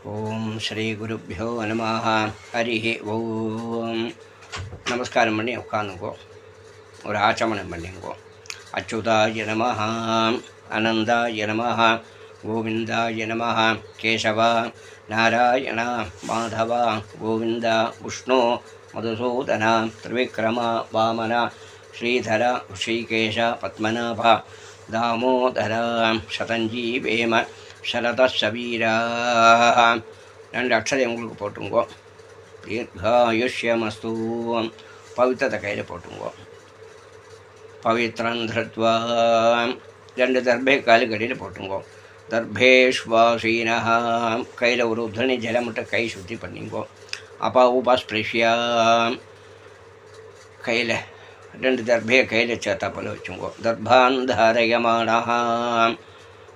ஓம் ஸ்ரீ குருப்பியோ நமஹ. ஹரி ஓம். நமஸ்காரம் பண்ணி உட்காந்துங்கோ. ஒரு ஆச்சமனம் பண்ணிங்கோ. அச்சுதாய நமஹ, அனந்தாய நமஹ, கோவிந்தாய நமஹ, கேசவா நாராயண மாதவ கோவிந்த விஷ்ணு மதுசூதன திரிவிக்ரம வாமன ஸ்ரீதர ಋಷಿಕೇಶ பத்மநாப தாமோதர சதஞ்சீவேம சரதசவீரா. ரெண்டு அக்ஷரம் உங்களுக்கு போட்டுங்கோ. தீர்காயுஷ்யமஸ்து. பவித்திரத்தை கையில் போட்டுங்கோ. பவித்ரம் திருத்வா. ரெண்டு தர்பே காலு கடியில் போட்டுங்கோ. தர்பேஷ்வாசீனா. கையில் ஒரு உத்தரணி ஜலமிட்ட கை சுற்றி பண்ணிங்கோ. அப்பா உபஸ்பிருஷ்யா. கையில் ரெண்டு தர்பே கையில் சேத்தாப்பல் வச்சுங்கோ. தர்பான் தாரயமானா.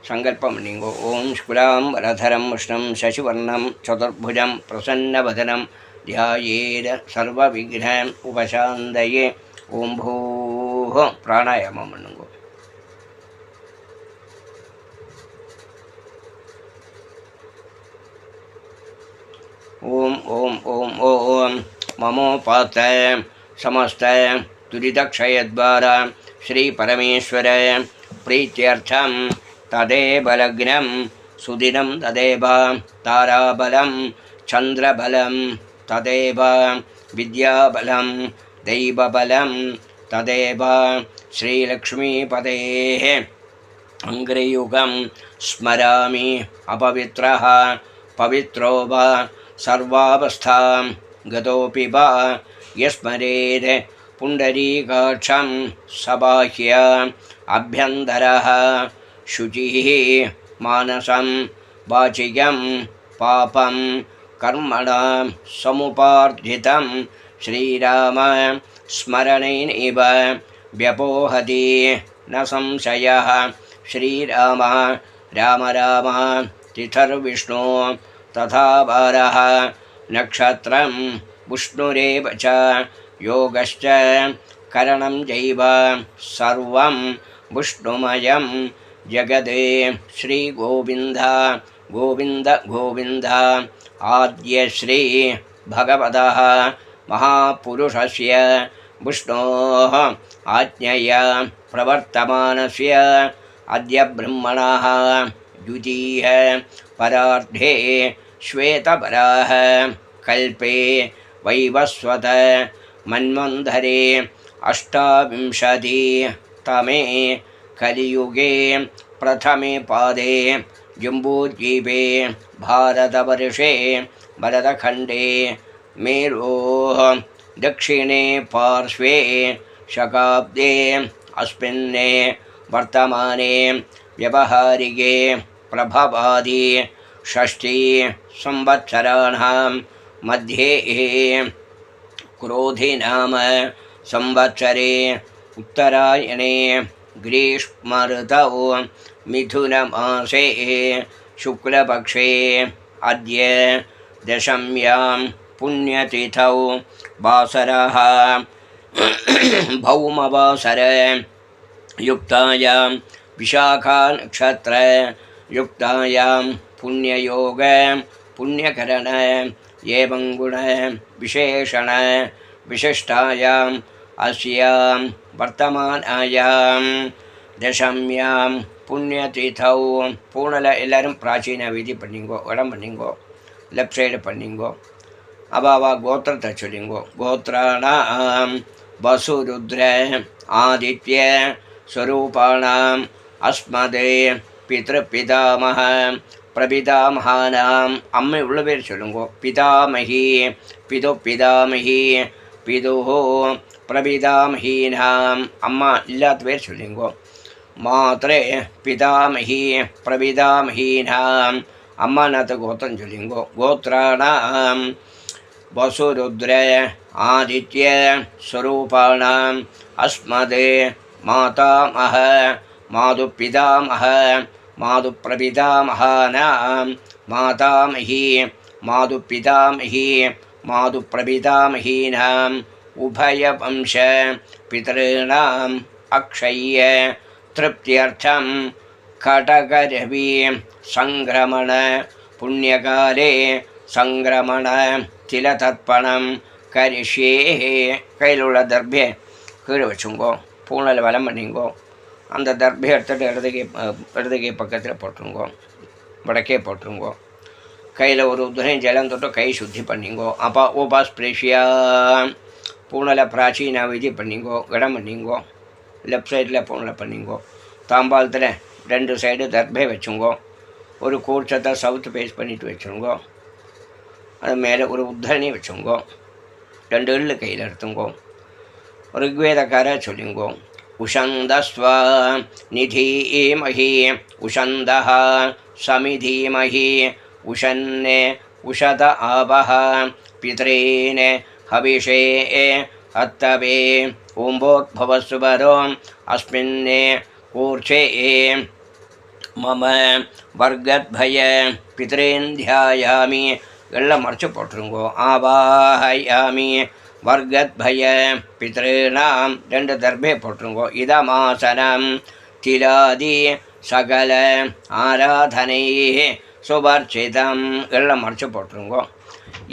சங்கல்பம் பண்ணிங்கோ. ஓம் ஸ்குலாம் வரதரம் விஷ்ணம் சசிவர்ணம் சதுர்புஜம் பிரசன்னவதனம் தியாயேத சர்வ விக்ன உபசாந்தயே. ஓம் பூஹோ. பிராணாயாமம் பண்ணுங்கோ. ஓம் ஓம் ஓம் ஓம் மமோபாத்த சமஸ்த துரிதக்ஷயத்வார ஸ்ரீ பரமேஸ்வர பிரீத்தியர்த்தம் ததேவ லக்னம் சுதினம் ததேவ தாராபலம் சந்திரபலம் ததேவ வித்யாபலம் தெய்வபலம் ததேவ ஸ்ரீலக்ஷ்மீபதே அங்கிரயுகம் ஸ்மராமி அபவித்ரः பவித்ரோ வா சர்வாவஸ்தாம் கதோபி வா யஸ்மரேத் புண்டரீகாட்சம் சபாஹ்ய அபியந்தரः शुचिः मानसं वाचिकं पापं कर्मणां समुपार्जितं श्रीराम स्मरणेनैव व्यपोहति न संशयः. श्रीराम राम राम तिथिर्विष्णु तथा वारः नक्षत्रं विष्णुरेव च योगश्च करणं चैव सर्वं विष्णुमयं जगदे. श्री गोविंद गोविंद गोविंद आद्य श्री भगवतः महापुरुषस्य विष्णोः आज्ञया प्रवर्तमानस्य अद्य ब्रह्मणः द्वितीय परार्धे श्वेतपराः कल्पे वैवस्वत मन्वन्धरे अष्टाविंशति तमे कलियुगे प्रथमे पादे जम्बूद्वीपे भारतवर्षे भरतखण्डे मेरोः दक्षिणे पार्श्वे शकाब्दे अस्मिन् वर्तमाने व्यवहारिके प्रभवादि षष्ठी संवत्सराणां मध्ये क्रोधि नाम संवत्सरे उत्तरायणे ग्रीष्मऋतौ मिथुनमासे शुक्लपक्षे अद्य दशम्यां पुण्यतिथौ वासरः भौमवासर युक्तायां विशाखा नक्षत्र युक्तायां पुण्ययोग पुण्यकरण एवं गुण विशेषण विशिष्टायां अस्यां वर्तमानायां दशम्यां पुण्यतिथौ. பூனல எல்லாரும் பிராச்சீன விதி பண்ணிங்கோ. இடம் பண்ணிங்கோ. Left side பண்ணிங்கோ. அபாவா கோத்திரத்தை சொல்லிங்கோ. கோத்ராணாம் வசுருத்ர ஆதித்ய ஸ்வரூபாணாம் அஸ்மதே பித்ருபிதாமஹ பிரபிதாமஹானாம். அம்மை உள்ள பேர் சொல்லுங்கோ. பிதாமகி பிது பிதாமகி பிதுஹோ பிரபிதாமஹீனாம். அம்மா இல்லாத பேர் சொல்லுங்கோ. மாத்ரே பிதாமகி பிரபிதாமஹீனாம். அம்மா நாத்த கோத்திரம் சொல்லுங்கோ. கோத்ராணாம் வசுருத்ர ஆதித்ய ஸ்வரூபாணாம் அஸ்மதே மாதாமஹ மாது பிதாமஹ மாது பிரபிதாமஹானாம் மாதாமஹி மாது பிதாமஹி மாது பிரபிதாமஹீனாம் உபயவம்ச பிதॄணாம் அக்ஷய்ய திருப்தியர்த்தம் கடகரவி சங்கிரமண புண்ணியகாலே சங்கிரமண திலதர்ப்பணம் கரிஷே. கையில் உள்ள தர்பே கீழே வச்சுங்கோ, பூனையில் வலம் பண்ணிங்கோ. அந்த தர்பையை எடுத்துகிட்டு இடதுகை பக்கத்தில் போட்டுருங்கோ, வடக்கே போட்டுருங்கோ. கையில் ஒரு உத்ரனை ஜலம் தொட்டு கை சுத்தி பண்ணிங்கோ. அப்பா உபாஸ்பிரேஷியா பூனையில் பிராச்சீனா விதி பண்ணிங்கோ, இடம் பண்ணிங்கோ. லெஃப்ட் சைடில் பூனையில் பண்ணிங்கோ. தாம்பாளத்தில் 2 சைடு தர்பை வச்சுங்கோ. ஒரு கூர்ச்சத்தை சவுத்து பேஸ் பண்ணிவிட்டு வச்சுருங்கோ. அது மேலே ஒரு உத்தரணி வச்சுங்கோ. 2 எள்ளு கையில் எடுத்துங்கோ. ऋग्वेदकार चुलिंगो उषंदस्व निधीमहि उषंदः समिधीमहि उषन्ने उषत आवह पितॄन् हविषे हत्तवे ओम्भोद्भवस्वरो अस्मिन् कूर्चे मम वर्गद्भय पितॄन् ध्यायामि எல்லாம் மறைச்சு போட்டுருங்கோ. ஆவாஹயாமி வர்கத்பய பித்ருணாம் 2 தர்பே போட்டுருங்கோ. இதமாசனம் திலாதி சகல ஆராதனை சுபர்ச்சிதம் எல்லாம் மறைச்சு போட்டுருங்கோ.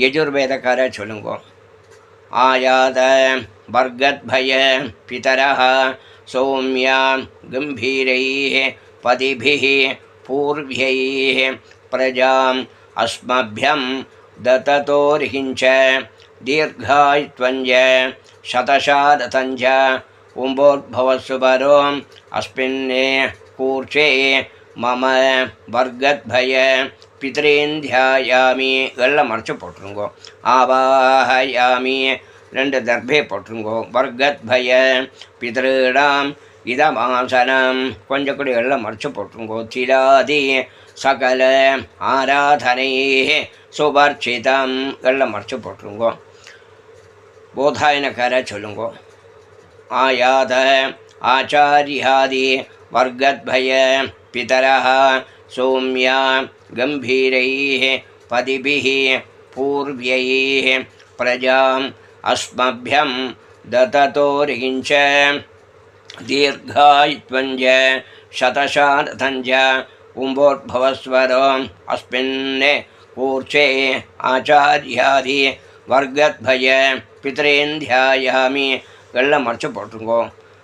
யஜுர்வேதக்கார சொல்லுங்கோ. ஆயாத வர்கத்பய பிதரஹ சௌமியா கம்பீரைः பதிபிः பூர்வ்யைः பிரஜாம் अस्मभ्यं दततोर्हिञ्च दीर्घायुत्वञ्च शतशादतञ्च उम्बोद्भवस्वरो अस्मिन् कूर्चे मम वर्गद्भय पितॄन् ध्यायामि எல்லாம் மறைச்சு போட்டுருங்கோ. ஆவாஹயாமி 2 தர்பே போட்டுருங்கோ. வர்கத்பய பிதॄணாம் இதமாசனம் கொஞ்சம் கூட எல்லாம் மறைச்சு போட்டுருங்கோ. திலாதி சகல ஆராதனை சுபர்ச்சிதம் எல்லாம் மறைச்சு போட்டுருங்கோ. போதாயனக்கார சொல்லுங்கோ. ஆயாத ஆச்சாரியாதி வர்கத்பய பிதரஹ சௌமியா கம்பீரைः பதிபிः பூர்வ்யைः பிரஜாம் அஸ்மभ्यं दततोर्हिञ्च दीर्घायुत्वञ्च शतशादतञ्च उम्बोद्भवस्वरो अस्मिन् कूर्चे आचार्यादि वर्गद्भय पितॄन् ध्यायामि எல்லாம் மறைச்சு போட்டுருங்கோ.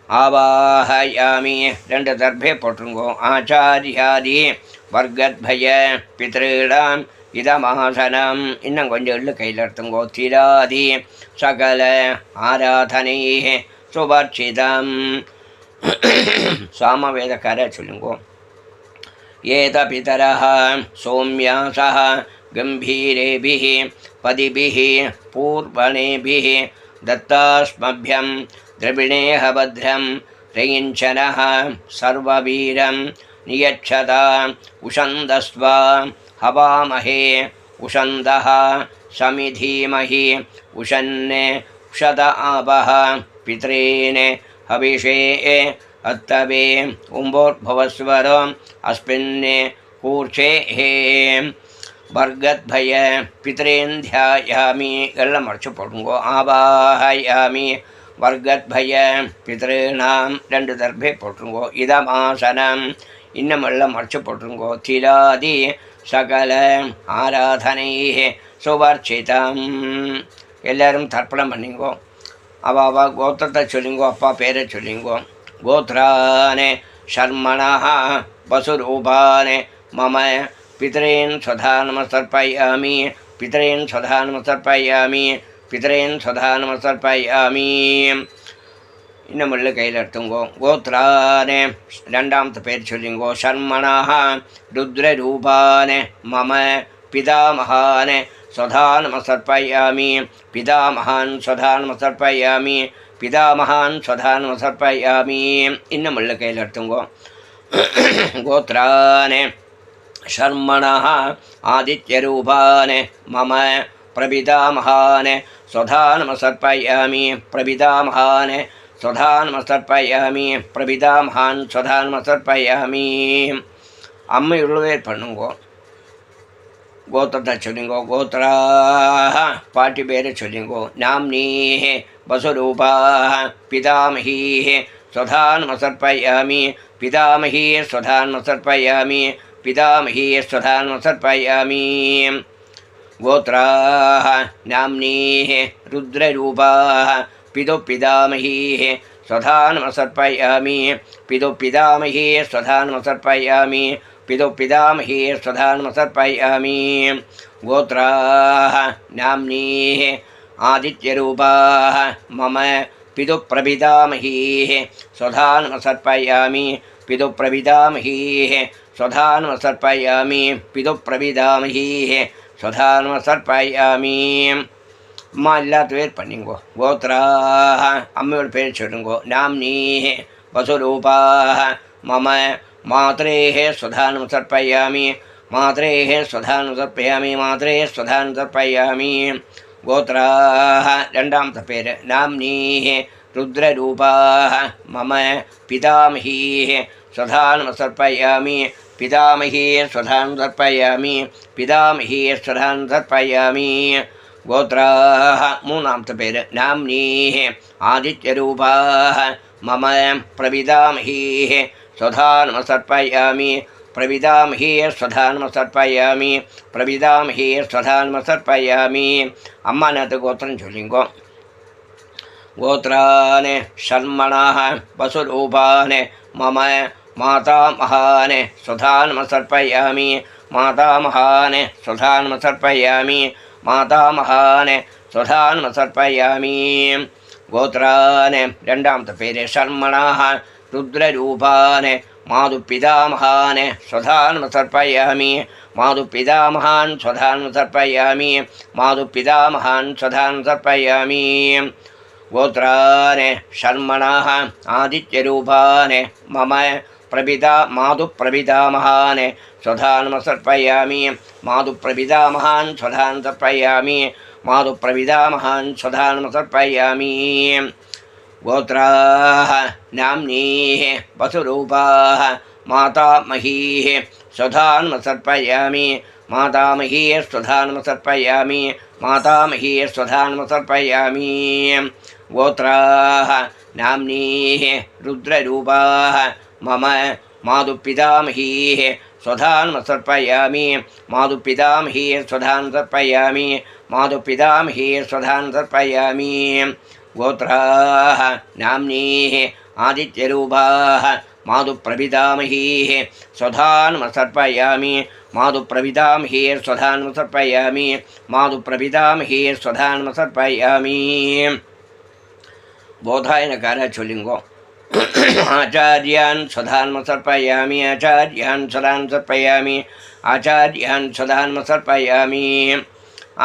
ஆவாஹயாமி 2 தர்பே போட்டுருங்கோ. ஆச்சாரியாதி வர்கத்பய பித்ருணாம் இதமாசனம் இன்னும் கொஞ்சம் எள்ளு கையில் எடுத்துங்கோ. திராதி சகல ஆராதனை சுபர்ச்சிதம் சாமவேதக்கார சொல்லுங்கோ. ஏத பிதரஹ சௌமியாசஹ கம்பீரேபிः பதிபிः பூர்வணேபிः दत्तास्मभ्यं द्रविणेह भद्रं रयिञ्चनः सर्ववीरं नियच्छता उषन्दस्व हवामहे उषन्दः समिधीमहि उषन्ने उषद आवह पितॄन् हविषे हत्तवे उम्बोद्भवस्वरो अस्मिन् कूर्चे வர்கத்பய பிதॄन् ध्यायामि எல்லாம் மறைச்சு போடுங்கோ. ஆவாஹயாமி வர்கத்பய பிதॄணாம் 2 தர்பே போட்டுருங்கோ. இதமாசனம் இன்னும் எல்லாம் மறைச்சு போட்டுருங்கோ. திலாதி சகல ஆராதனை சுவர்ச்சிதம் எல்லோரும் தர்ப்பணம் பண்ணிங்கோ. அவா கோத்திரத்தை சொல்லிங்கோ, அப்பா பேரை சொல்லிங்கோ. கோத்ரானே ஷர்மணः வசுரூபானே மம पितॄन् स्वधा नमस्तर्पयामि पितॄन् स्वधा नमस्तर्पयामि पितॄन् स्वधा नमस्तर्पयामि இன்னும் உள்ள கையில் எடுத்துங்கோ. கோத்ரானே 2ஆமத்து பேர் சொல்லிங்கோ. ஷர்மணः ருத்ரரூபானே மம பிதாமகானே स्वधा नमस्तर्पयामि पितामहान् स्वधा नमस्तर्पयामि पितामहान् स्वधा नमस्तर्पयामि இன்னும் உள்ள கையில் எடுத்துங்கோ. கோத்ரானே शर्मणः आदित्यरूपान् मम प्रपितामहान् स्वधा नमस्तर्पयामि प्रपितामहान् स्वधा नमस्तर्पयामि प्रपितामहान् स्वधा नमस्तर्पयामि अम्मै उळुवेर पण्णुंगो. गोत्रத்தை சொல்லுங்கோ. கோத்ராः பாட்டி பேரை சொல்லுங்கோ. नाम्नीः वसुरूपाः पितामहीः स्वधा नमस्तर्पयामि पितामही स्वधा नमस्तर्पयामि पितामही स्वधान्मसर्पयामि गोत्राः नाम्नीः रुद्ररूपाः पितुः पितामहीः स्वधान्मसर्पयामि पितुः पितामही स्वधान्मसर्पयामि पितुः पितामही स्वधान्मसर्पयामि गोत्राः नाम्नीः आदित्यरूपाः मम पितुः प्रपितामहीः स्वधान्मसर्पयामि पितुः प्रपितामहीः स्वधान्मसर्पयामि पितुः प्रपितामहीः स्वधान्मसर्पयामि அம்மா எல்லாத்து பேர் பண்ணிங்கோ கோத்ராः அம்மையோட பேர் சொல்லுங்கோ நாம்னீः வசுரூபாः மம மாத்ரேः स्वधान्मसर्पयामि मात्रेः स्वधान्मसर्पयामि मात्रेः स्वधान्मसर्पयामि गोत्राः रण्डामते पेर नाम्नीः रुद्ररूपाः मम पितामहीः स्वधान्मसर्पयामि पितामही स्वधान्मसर्पयामि पितामही स्वधान्मसर्पयामि गोत्राः मूनामते पेर नाम्नीः आदित्यरूपाः मम प्रपितामहीः स्वधान्मसर्पयामि प्रपितामही स्वधान्मसर्पयामि प्रपितामही स्वधान्मसर्पयामि अम्मानते गोत्रं चोल्लिंगो गोत्रान् शर्मणः वसुरूपान् मम मातामहान् स्वधान्मसर्पयामि मातामहान् स्वधान्मसर्पयामि मातामहान् स्वधान्मसर्पयामि गोत्रान् रण्डामते पेर शर्मणः रुद्ररूपान् मातुपितामहान् स्वधान्मसर्पयामि मातुपितामहान् स्वधान्मसर्पयामि मातुपितामहान् स्वधान्मसर्पयामि गोत्रान् शर्मणः आदित्यरूपान् मम मातुप्रपितामहान् स्वधान्मसर्पयामि मातुप्रपितामहान् स्वधान्मसर्पयामि मातुप्रपितामहान् स्वधान्मसर्पयामि गोत्राः नाम्नीः वसुरूपाः मातामहीः स्वधान्मसर्पयामि मातामही स्वधान्मसर्पयामि मातामही स्वधान्मसर्पयामि गोत्राः नाम्नीः रुद्ररूपाः मम मातुपितामहीः स्वधान्मसर्पयामि मातुपितामही स्वधान्मसर्पयामि मातुपितामही स्वधान्मसर्पयामि गोत्राः नाम्नीः आदित्यरूपाः मातुप्रपितामहीः स्वधान्मसर्पयामि मातुप्रपितामही स्वधान्मसर्पयामि मातुप्रपितामही स्वधान्मसर्पयामि बोधायनकार चोल्लिंगो आचार्यान् स्वधान्मसर्पयामि आचार्यान् स्वधान्मसर्पयामि आचार्यान् स्वधान्मसर्पयामि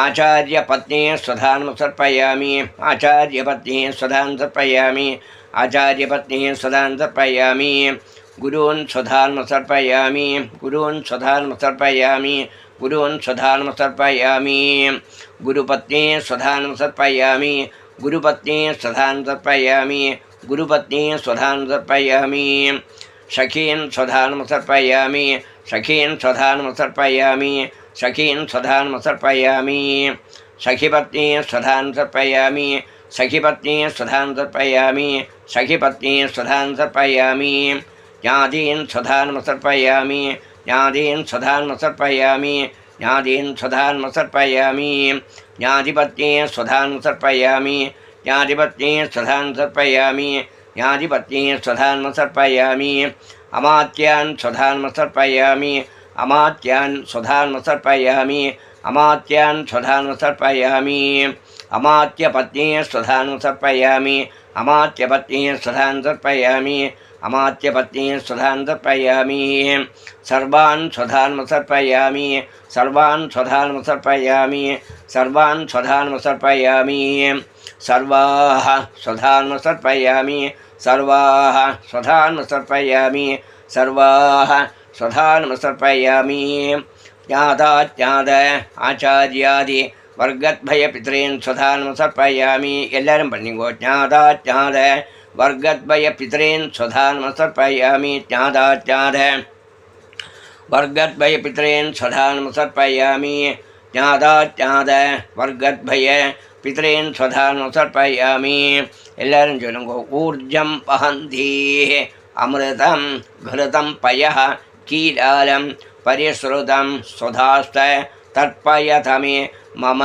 आचार्यपत्नी स्वधान्मसर्पयामि आचार्यपत्नी स्वधान्मसर्पयामि आचार्यपत्नी स्वधान्मसर्पयामि गुरून् स्वधान्मसर्पयामि गुरून् स्वधान्मसर्पयामि गुरून् स्वधान्मसर्पयामि गुरुपत्नी स्वधान्मसर्पयामि गुरुपत्नी स्वधान्मसर्पयामि गुरुपत्नी स्वधान्मसर्पयामि सखीन् स्वधान्मसर्पयामि सखीन् स्वधान्मसर्पयामि सखीन् स्वधान्मसर्पयामि सखीपत्नी स्वधान्मसर्पयामि सखीपत्नी स्वधान्मसर्पयामि सखीपत्नी स्वधान्मसर्पयामि ज्ञातीन् स्वधान्मसर्पयामि ज्ञातीन् स्वधान्मसर्पयामि ज्ञातीन् स्वधान्मसर्पयामि ज्ञातिपत्नी स्वधान्मसर्पयामि ज्ञातिपत्नी स्वधान्मसर्पयामि ज्ञातिपत्नी स्वधान्मसर्पयामि अमात्यान् स्वधान्मसर्पयामि अमात्यान् स्वधान्मसर्पयामि अमात्यान् स्वधान्मसर्पयामि अमात्यपत्नी स्वधान्मसर्पयामि अमात्यपत्नी स्वधान्मसर्पयामि अमात्यपत्नी स्वधान्मसर्पयामि सर्वान् स्वधान्मसर्पयामि सर्वान् स्वधान्मसर्पयामि सर्वान् स्वधान्मसर्पयामि सर्वाः स्वधान्मसर्पयामि सर्वाः स्वधान्मसर्पयामि सर्वाः स्वधान्मसर्पयामि ज्ञाताज्ञात आचार्यादि वर्गद्भयपितॄन् स्वधान्मसर्पयामि एल्लारुम पण्णिंगो ज्ञाताज्ञात वर्गद्भयपितॄन् स्वधान्मसर्पयामि ज्ञाताज्ञात वर्गद्भयपितॄन् स्वधान्मसर्पयामि ज्ञाताज्ञात वर्गद्भयपितॄन् स्वधान्मसर्पयामि एल्लारुम सोल्लुंगो ऊर्जं वहन्ति अमृतं घृतं पयः कीलालं परिश्रुतं स्वधास्त तर्पयतमे मम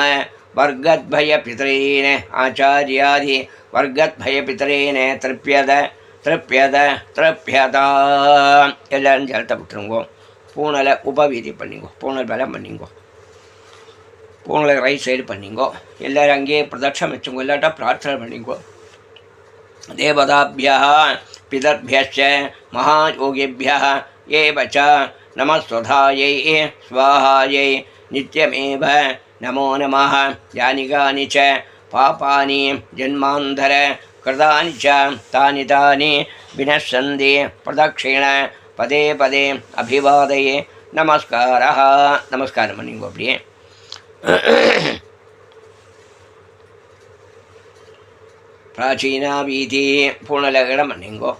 वर्गद्भयपितॄन् आचार्यादि वर्गद्भयपितॄन् तृप्यद तृप्यद तृप्यदा எல்லாரும் ஜலத்தை விட்டுருங்கோ. பூனலை உபவீதி பண்ணிங்கோ, பூனல் பலம் பண்ணிங்கோ, பூனலை ரைட் சைடு பண்ணிங்கோ. எல்லோரும் அங்கேயே பிரதட்சம் வச்சுங்கோ, இல்லாட்டா பிரார்த்தனை பண்ணிங்கோ. தேவதாபியா பிதர்பியச்ச மகாயோகிபியா ஏவ ச நமஸ்வதாயை ஸ்வாஹாயை நித்யமேவ நமோ நமः. யானி கானி ச பாபானி ஜன்மாந்தர கிருதானி ச தானி தானி வினஷ்யந்தி பிரதக்ஷிண பதே பதே அபிவாதயே நமஸ்காரः. நமஸ்காரம் பண்ணிங்கோ. அப்படியே பிராச்சீனா வீதி பூனலை இடம் பண்ணிங்கோ.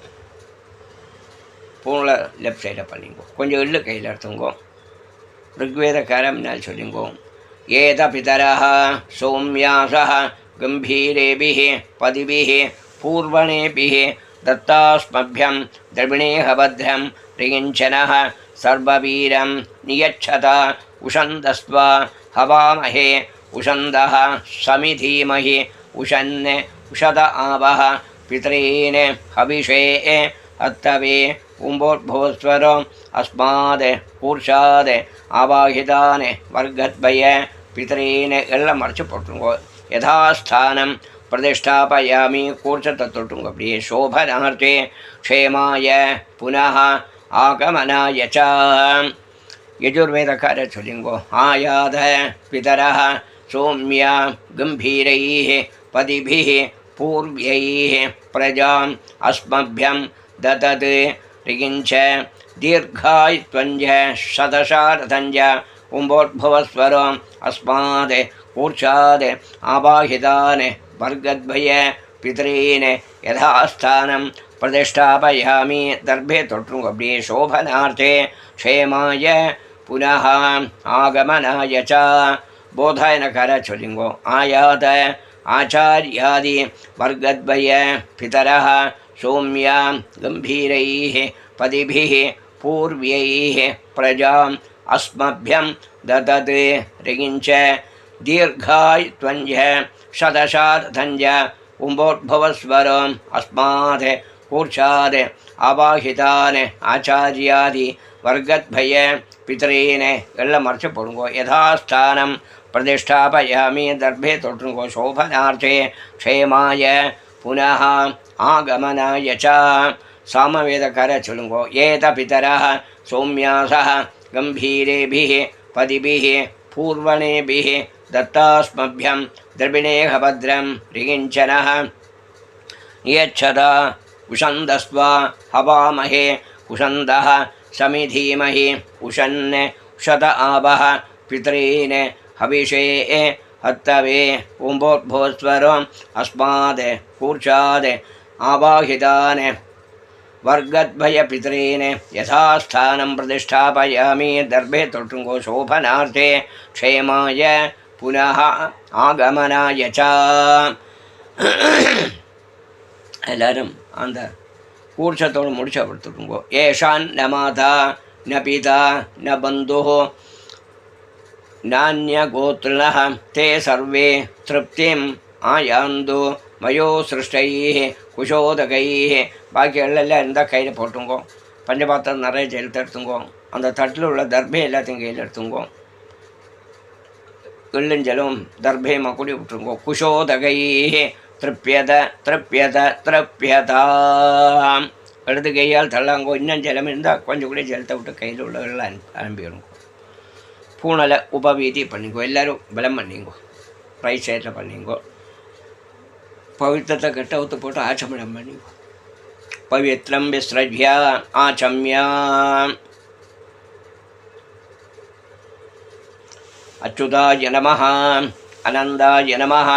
பூனலை லெஃப்ட் சைடில் பண்ணிங்கோ. கொஞ்சம் எள்ளு கையில் எடுத்துங்கோ. ருக்வேதக்காரம் நாள் சொல்லிங்கோ. ஏத பிதரः சௌமியாசः கம்பீரேபிः பதிபிः பூர்வணேபிः दत्तास्मभ्यं द्रविणेह भद्रं ऋगिञ्चनः सर्ववीरं नियच्छत उषन्दस्त्वा हवामहे उषन्दः समिधीमहि उषन् उषद आवः पितॄन् हविषे हत्तवे कुम्भोद्भवस्वरो अस्माद् पूर्षाद् आवाहितान् वर्गद्वय पितॄन् எல்லாம் மறைச்சு போட்டுருங்கோ. யதாஸ்தானம் प्रतिष्ठापयामि कूर्चத்தை தொட்டுங்க. அப்படியே शोभनार्थे क्षेमाय पुनः आगमनाय च यजुर्वेदकार சொல்லிங்கோ. आयाद पितरः सौम्या गम्भीरैः पदिभिः पूर्व्यैः प्रजाम् अस्मभ्यं ददत् ऋगिञ्च दीर्घायुत्वञ्च शतशारथञ्च कुम्भोद्भवस्वरम् अस्माद् ऊर्चाद् आवाहितान् वर्गद्वय पितॄन् यथास्थानं प्रतिष्ठापयामि दर्भे தொட்டுருங்க. அப்படியே शोभनार्थे क्षेमाय पुनः आगमनाय च बोधायनकार சொல்லிங்கோ. आयात आचार्यादि वर्गद्वय पितरः सौम्या गम्भीरैः पदिभिः पूर्व्यैः प्रजाम् अस्मभ्यं ददत् ऋगिञ्च दीर्घायुत्वञ्च शतशारथञ्च कुम्भोद्भवस्वरम् अस्माद् कूर्चाद् आवाहितान् आचार्यादि वर्गद्वय पितॄन् எல்லாம் மறைச்சு போடுங்கோ. யதாஸ்தானம் प्रतिष्ठापयामि दर्भे தொட்டுருங்கோ. शोभनार्थे क्षेमाय पुनः आगमनाय च सामवेदकार சொல்லுங்கோ. ஏத पितरः सौम्यासः गम्भीरेभिः पदिभिः पूर्वणेभिः दत्तास्मभ्यं द्रविणेह भद्रं ऋगिञ्चनः नियच्छत उषन्दस्त्वा हवामहे उषन्दः समिधीमहि उषन् उषत आवः पितॄन् हविषे हत्तवे कुम्भोद्भवस्वरम् अस्माद् कूर्चाद् आवाहितान् वर्गद्वय पितॄन् यथास्थानं प्रतिष्ठापयामि दर्भे தொட்டுங்கோ. शोभनार्थे क्षेमाय पुनः आगमनाय च எல்லாரும் அந்த கூர்ச்சத்தோடு முடிச்சு படுத்துருங்கோ. ஏஷான் ந மாதா ந பிதா ந பந்துः नान्यगोत्रिणः ते सर्वे तृप्तिम् आयान्तु मयो सृष्टैः कुशोदகைः. பாக்கி எல்லாம் இருந்தால் கையில் போட்டுங்கோ. பஞ்சபாத்திரம் நிறைய ஜெயிலத்தை எடுத்துங்கோ. அந்த தட்டில் உள்ள தர்பை எல்லாத்தையும் கையில் எடுத்துங்கோ. எள்ளுஞ்சலும் தர்பையமாக கூடி விட்டுருங்கோ. குஷோதகைः திருப்பியத திருப்பியத திருப்பியதாம். இடது கையால் தள்ளாங்கோ. இன்னும் ஜலம் இருந்தால் கொஞ்சம் கூட ஜலத்தை விட்டு கையில் உள்ளவர்கள் அனுப்பிவிடுங்கோ. பூனலை உபவீதி பண்ணிங்கோ. எல்லோரும் பலம் பண்ணிங்கோ. ரைட் சைடில் பண்ணிங்கோ. பவித்திரத்தை கட்ட ஊற்று போட்டு ஆச்சமனம் பண்ணிங்கோ. பவித்ரம் விஸ்ரஜ்யா ஆச்சம்யா. அச்சுதாய நமः அனந்தாய நமः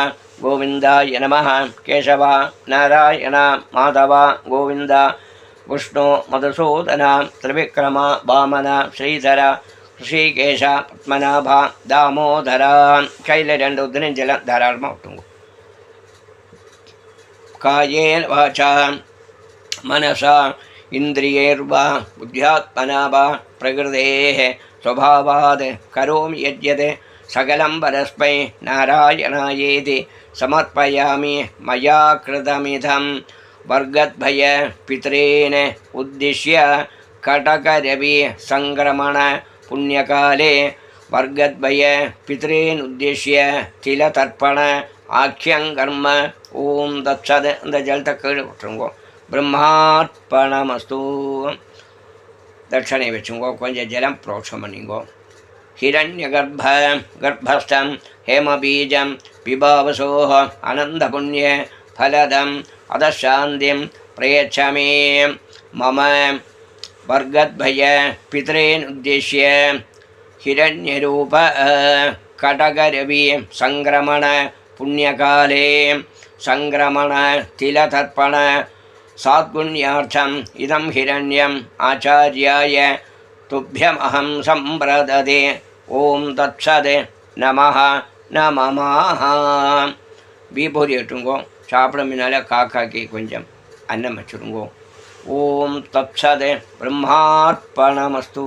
கோவிந்தாய நமः கேசவ நாராயண மாதவ கோவிந்த விஷ்ணு மதுசூதன திரிவிக்ரம வாமன ஸ்ரீதர ऋषिकेश पद्मनाभ दामोदर. கையில் 2 உதிரம் ஜலம் தாராளமாக விட்டுங்க. कायेन वाचा मनसा इन्द्रियैर्वा बुद्ध्यात्मना वा प्रकृतेः स्वभावात् करोमि यद्यत् सकलं परस्मै नारायणायेति समर्पयामि मया कृतमिदं वर्गद्भय पितॄन् उद्दिश्य कटकरवि संक्रमण पुण्यकाले वर्गद्भय पितॄन् उद्दिश्य तिलतर्पण आख्यं कर्म ओम तत्सद இந்த ஜலத்தை கீழே விட்டுருங்கோ பிரம்மார்ப்பணமஸ்து தட்சணை வச்சுங்கோ கொஞ்சம் ஜலம் புரோட்சம் பண்ணிங்கோ हिरण्यगर्भ गर्भस्थं हेमबीजं पिबावसोः आनन्दपुण्य फलदम् अधशान्तिं प्रयच्छामि मम वर्गद्भय पितॄन् उद्दिश्य हिरण्यरूप कटकरवि संक्रमण पुण्यकाले संक्रमण तिलतर्पण सात्पुण्यार्थम् इदं हिरण्यम् आचार्याय तुभ्यमहं सम्प्रददे ओम तत्सद நமஹ நமः விபூதி எட்டுங்கோ சாப்பிட முன்னால் காக்காக்கி கொஞ்சம் அன்னம் வச்சுருங்கோ ஓம் தத்சத் பிரம்மார்ப்பணமஸ்து.